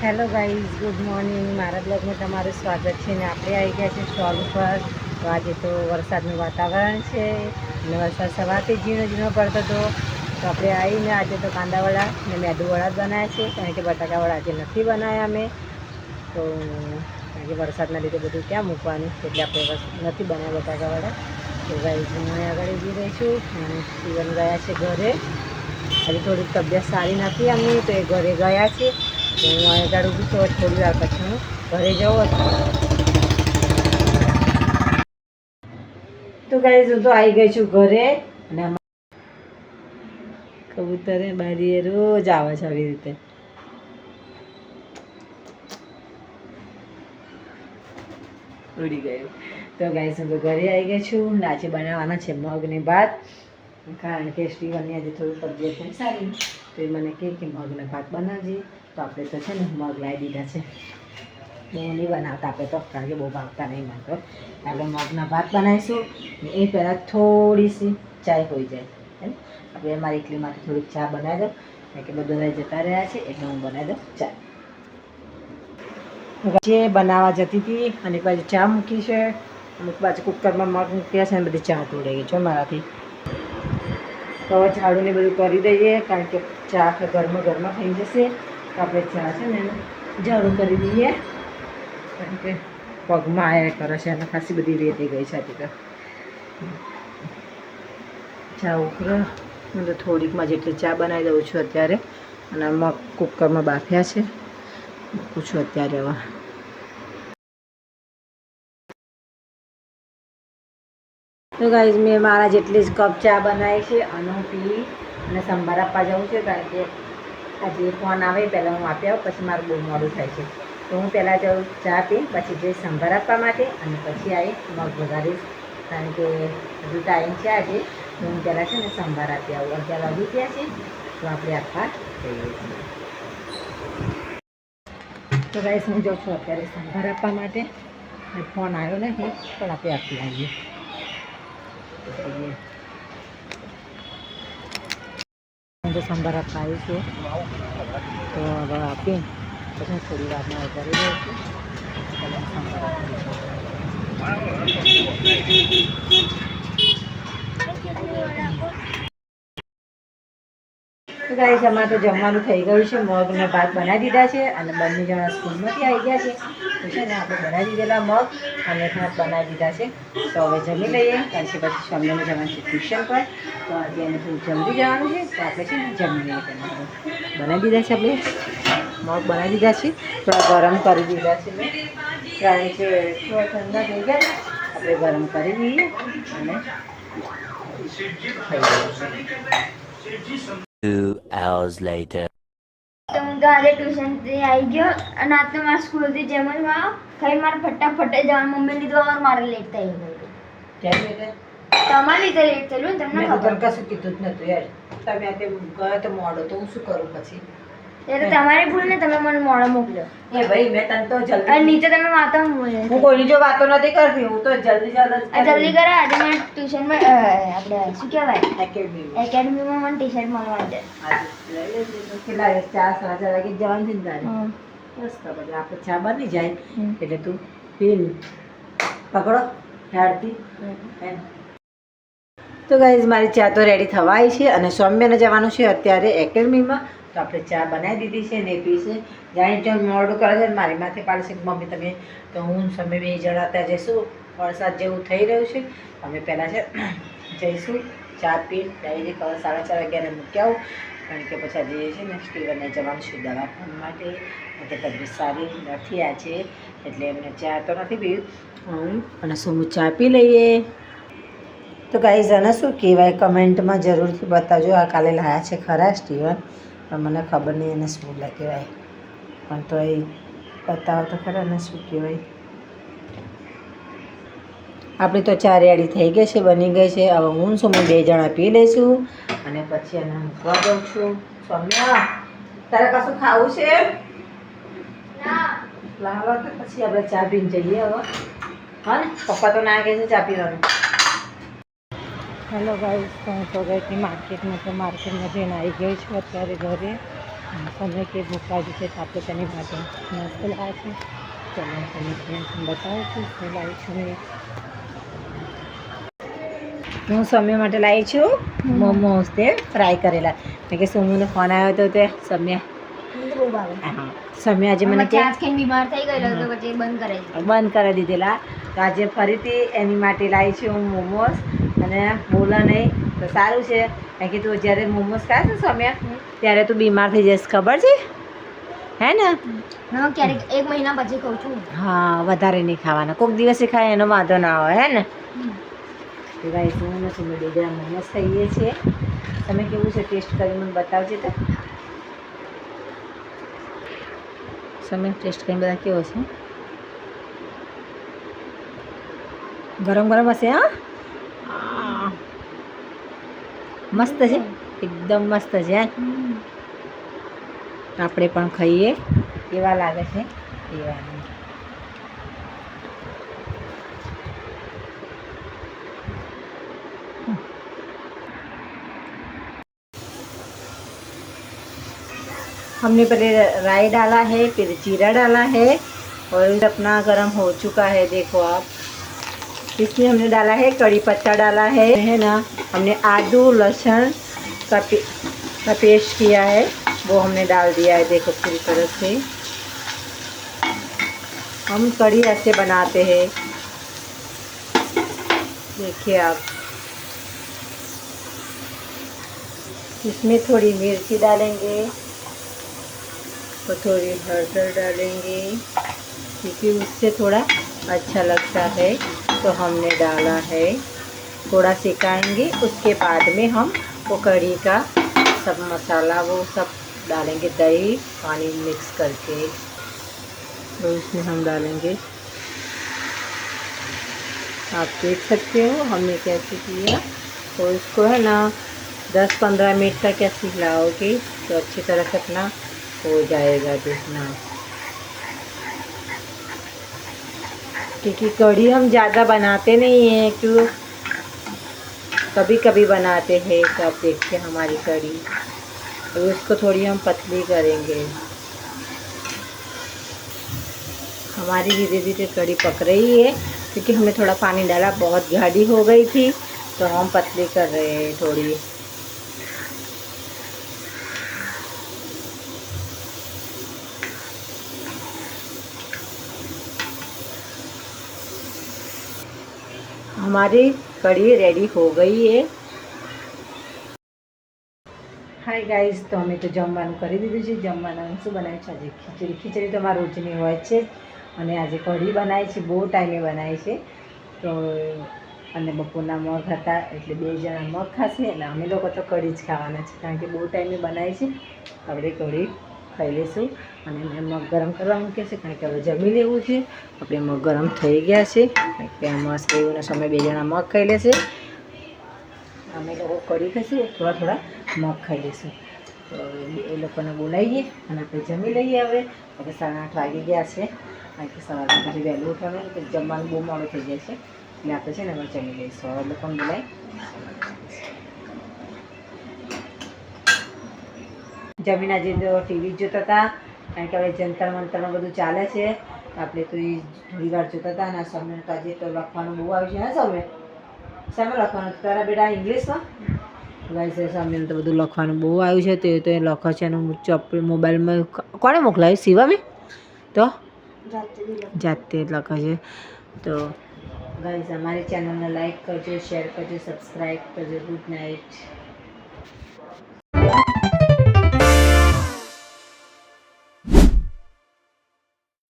Hello guys, good morning. મારા બ્લોગમાં તમારું સ્વાગત છે ને આપણે આવી ગયા છે સ્ટોલ ઉપર. તો આજે તો વરસાદનું વાતાવરણ છે અને વરસાદ સવારથી ઝીણો ઝીણો પડતો હતો. તો આપણે આવીને આજે તો કાંદાવડા અને મેદુવડા જ બનાવ્યા છે, કારણ કે બટાકાવડા આજે નથી બનાવ્યા અમે. તો કારણ કે વરસાદના લીધે બધું ક્યાં મૂકવાનું, એટલે આપણે નથી બનાવ્યા બટાકાવડા. તો ગાઈઝ હું આગળ ઊભી રહીશું અને જીવન ગયા છે ઘરે. આજે થોડીક તબિયત સારી નથી અમની, તો એ ઘરે ગયા છે. તો હું આગળ ઊભી છું, થોડી વાર પછી હું ઘરે જવું હતું. તો ગાઈઝ હું તો આવી ગઈ છું ઘરે અને કબૂતરે બારીએ રોજ આવે છે આવી રીતે. ઉડી ગયું. તો ગાઈઝ હું તો ઘરે આવી ગઈ છું ને આજે બનાવવાના છે મગ ને ભાત, કારણ કે સ્ટીવનની આજે થોડી તબિયત નહીં સારી. તો એ મને કહે કે મગને ભાત બનાવજે. તો આપણે તો છે ને મગ લાવી દીધા છે. બહુ નહીં બનાવતા આપણે તો, કારણ કે બહુ ભાવતા નહીં મને તો. આપણે મગના ભાત બનાવીશું ને એ પહેલાં થોડી સી ચાય હોઈ જાય. આપણે અમારી એકલી માટે થોડીક ચા બનાવી દઉં, કારણ કે બધા જતા રહ્યા છે એટલે હું બનાવી દઉં ચા. જે બનાવવા જતી હતી અને બાજુ ચા મૂકી છે, અમુક બાજુ કુકરમાં મગ મૂક્યા છે અને બધી ચા તોડે ગઈ છે મારાથી. તો હવે ઝાડુને બધું કરી દઈએ, કારણ કે ચા આખા ઘરમાં થઈ જશે. તો આપણે ચા છે ને ઝાડુ કરી દઈએ, કારણ કે પગમાં આવ્યા કરે છે અને ખાસી બધી રેતી ગઈ છે. તો ચા ઉકળે, હું તો થોડીકમાં જેટલી ચા બનાવી દઉં છું અત્યારે. અને મગ કુકરમાં બાફ્યા છે, મૂકું છું અત્યારે. હવે તો ગાઈઝ મેં મારા જેટલી જ કપ ચા બનાવી છે અને હું પી અને સંભાર આપવા જાઉં છું, કારણ કે આજે ફોન આવે પહેલાં હું આપી આવું, પછી મારું બહુ મોડું થાય છે. તો હું પહેલાં જાઉં ચા પી, પછી જઈશ સંભાર આપવા માટે અને પછી આવી મગ વઘારીશ, કારણ કે હજુ ટાઈમ છે આજે. તો હું પહેલાં છે ને સંભાર આપી આવું. 11 વાગી ગયા છે, તો આપણે આપવા જઈએ છીએ. તો ગાઈઝ હું જાઉં છું અત્યારે સંભાર આપવા માટે. ફોન આવ્યો નથી, પણ આપણે આપી આવીએ. હું તો સંભાર આપવા આવી છું, તો હવે આપી પછી થોડી વારમાં વધારી દઉં છું. તો ગાઈઝ અમારે તો જમવાનું થઈ ગયું છે. મગ ને ભાત બનાવી દીધા છે અને બંને જણા સ્કૂલમાંથી આવી ગયા છે. તો છે ને આપણે બનાવી દીધેલા મગ અને ભાત બનાવી દીધા છે. તો હવે જમી લઈએ, કારણ કે પછી સ્વામીને જવાનું છે ટ્યુશન પર. તો આજે એને થોડું જલ્દી જવાનું છે, તો આપણે છે ને જમી લઈએ. બનાવી દીધા છે આપણે મગ બનાવી દીધા છે, થોડા ગરમ કરી દીધા છે મેં, કારણ કે થોડા ઠંડા થઈ ગયા. આપણે ગરમ કરી દઈએ અને ખાઈ લઈએ. 2 hours later. તો હું તો આજે ટ્યુશનથી આવી ગયો અને આજ તો મારા સ્કૂલથી જેમ જ ખાઈ મારે ફટાફટ જવાનું. મમ્મી લીધું મારે લેટ થઈ ગયું. કેમ એટલે તમારે લીધે લેટ થયેલું ને તમને મેં ખબર. તો કશું કીધું જ નતું યાર. તમે આ તે ગયો તો મોડો, તો હું શું કરું પછી? એટલે તમારી ભૂલ ને, તમે મને મોડો મોકલ્યો. એ ભાઈ મેં તને તો અને જલ્દી, નીચે તમે વાતો હું કોઈની જો વાતો નથી કરતી, હું તો જલ્દી જલ્દી કરે. આજે મને ટ્યુશનમાં આપણે શું કહેવાય એકેડમી એકેડમીમાં મને ટી શર્ટ મળવા છે. કેટલા 4 સાડા 4 વાગે જવાનું છે ને તારે? બસ તો પછી આપણે ચા બની જાય એટલે તું પીન પકડો હેડતી એમ. તો ગાઈઝ મારી ચા તો રેડી થવાય છે અને સૌમ્યને જવાનું છે અત્યારે એકેડમીમાં. તો આપણે ચા બનાવી દીધી છે ને એ પીશે. જાણી જો મોડું કરે છે, મારી માથે પાડશે કે મમ્મી તમે, તો હું સમય 2 જણા ત્યાં જઈશું. વરસાદ જેવું થઈ રહ્યું છે, અમે પહેલાં છે જઈશું ચા પી ડાયરેક્ટ. હવે 4:30 વાગ્યાને મૂકી આવું, કારણ કે પછી આજે છે ને સ્ટીવનને જવાનું છે દવાખાના માટે. એટલે તબિયત સારી નથી આજે, એટલે એમને ચા તો નથી પીવી. અને શું ચા પી લઈએ. તો ગાઈઝ આને શું કહેવાય કમેન્ટમાં જરૂરથી બતાવજો. આ કાલે લાયા છે ખરા સ્ટીવન, પણ મને ખબર નહીં એને શું કહેવાય, પણ તો એ બતાવો તો ખરા ને શું કહેવાય. આપણી તો ચા રેડી થઈ ગઈ છે, બની ગઈ છે. હવે હું શું 2 જણા પી લઈશું અને પછી એને મૂકવા જાઉં છું. સૌમ્યા તારે કશું ખાવું છે? લાવો તો પછી આપણે ચા પીને જઈએ હવે. હા ને, પપ્પા તો ના કહે છે ચા પીવાનું. હેલો ગાઈઝ, તો હું તો ગઈ હતી માર્કેટમાં. તો માર્કેટમાં જઈને આવી ગઈ છું અત્યારે ઘરે. સમય કે ભૂખ લાગી છે તો આપણે તેની માટે નાસ્તો લાવ્યા છે. ચલો તમે ફ્રેન્ડ્સ બતાવું છું શું લાવી છું મેં. હું સૌમ્ય માટે લાવી છું મોમોસ તે ફ્રાય કરેલા. મેં કે સોમુનો ફોન આવ્યો હતો તે સૌમ્ય હા સૌમ્ય આજે મને કે બીમાર થઈ ગયેલો તો પછી બંધ કરી દીધેલા. તો આજે ફરીથી એની માટે લાવી છું હું મોમોસ. અને બોલો નહીં તો સારું છે કારણ કે તું જ્યારે મોમોસ ખાશ ને સૌમ્ય ત્યારે તું બીમાર થઈ જઈશ ખબર છે હે ને. ક્યારેક 1 મહિના પછી ખાઉં છું. હા વધારે નહીં ખાવાના કોઈક દિવસે ખાય એનો વાંધો ના આવે હે ને. તો ગાઈસ હું નથી મેં 2 ગ્રામ મોમોસ ખાઈએ છીએ. તમે કેવું છે ટેસ્ટ કરી મને બતાવજો તો. તમે ટેસ્ટ કરીને બધા કેવો છે. ગરમ ગરમ હશે હા મસ્ત છે એકદમ મસ્ત છે. આપણે પણ ખાઈએ કેવા લાગે છે એવા. हमने पहले राई डाला है फिर जीरा डाला है और अपना गरम हो चुका है देखो आप. इसमें हमने डाला है कड़ी पत्ता डाला है ना. हमने आदू लहसुन का पेस्ट किया है वो हमने डाल दिया है देखो पूरी तरह से. हम कड़ी ऐसे बनाते हैं देखिए आप. इसमें थोड़ी मिर्ची डालेंगे और थोड़ी हल्दर डालेंगे क्योंकि उससे थोड़ा अच्छा लगता है तो हमने डाला है. थोड़ा सिकाएंगे उसके बाद में हम वो कढ़ी का सब मसाला वो सब डालेंगे. दही पानी मिक्स करके तो इसमें हम डालेंगे. आप देख सकते हो हमने कैसे किया. तो इसको है ना 10-15 मिनट तक ऐसे हिलाओगे तो अच्छी तरह से अपना हो जाएगा देखना. क्योंकि कढ़ी हम ज़्यादा बनाते नहीं हैं क्यों कभी कभी बनाते हैं. तो आप देखते हमारी कढ़ी तो इसको थोड़ी हम पतली करेंगे. हमारी धीरे धीरे कढ़ी पक रही है क्योंकि हमने थोड़ा पानी डाला बहुत गाढ़ी हो गई थी तो हम पतली कर रहे हैं थोड़ी. हमारी कढ़ी रेडी हो गई है. હાય ગાઈઝ તો અમે તો જમવાનું કરી દીધું છે. જમવાનું શું બનાવ્યું છે આજે ખીચડી તો અમારા રોજની હોય છે અને આજે કઢી બનાવી છે બહુ ટાઈમે બનાવી છે. તો અને બપોરના મગ હતા એટલે 2 જણા મગ ખાશે અને અમે લોકો તો કઢી જ ખાવાના છે કારણ કે બહુ ટાઈમે બનાવી છે. આપણે કઢી ખાઈ લઈશું અને મેં મગ ગરમ કરવા મૂક્યા છે કારણ કે હવે જમી લેવું છે. આપણે મગ ગરમ થઈ ગયા છે કારણ કે મસ્ત એવો સમય 2 જણા મગ ખાઈ લેશે. અમે લોકો કઢી ખાઈશું થોડા મગ ખાઈ લઈશું. તો એ લોકોને બોલાવીએ અને આપણે જમી લઈએ. હવે 8:30 વાગી ગયા છે કારણ કે સવારે પછી વહેલું ઉઠવાનું તો જમવાનું બહુ મોડું થઈ જાય છે એટલે આપણે છે ને હવે જમી લઈશું. હવે લોકોને બોલાવી જમીન આજે તો ટીવી જોતા હતા કારણ કે હવે જંતર મંતરનું બધું ચાલે છે. આપણે તો એ થોડી વાર જોતા હતા અને સમય તો આજે તો લખવાનું બહુ આવ્યું છે. હા સમય સામે લખવાનું તારા બેટા ઇંગ્લિશમાં ગાઈસ સામે તો બધું લખવાનું બહુ આવ્યું છે. તે તો એ લખે છે એનું મોબાઈલમાં કોણે મોકલાવ્યું શિવામે તો જાતે લખે છે. તો ગાઈસ અમારી ચેનલને લાઈક કરજો શેર કરજો સબસ્ક્રાઈબ કરજો. Good night.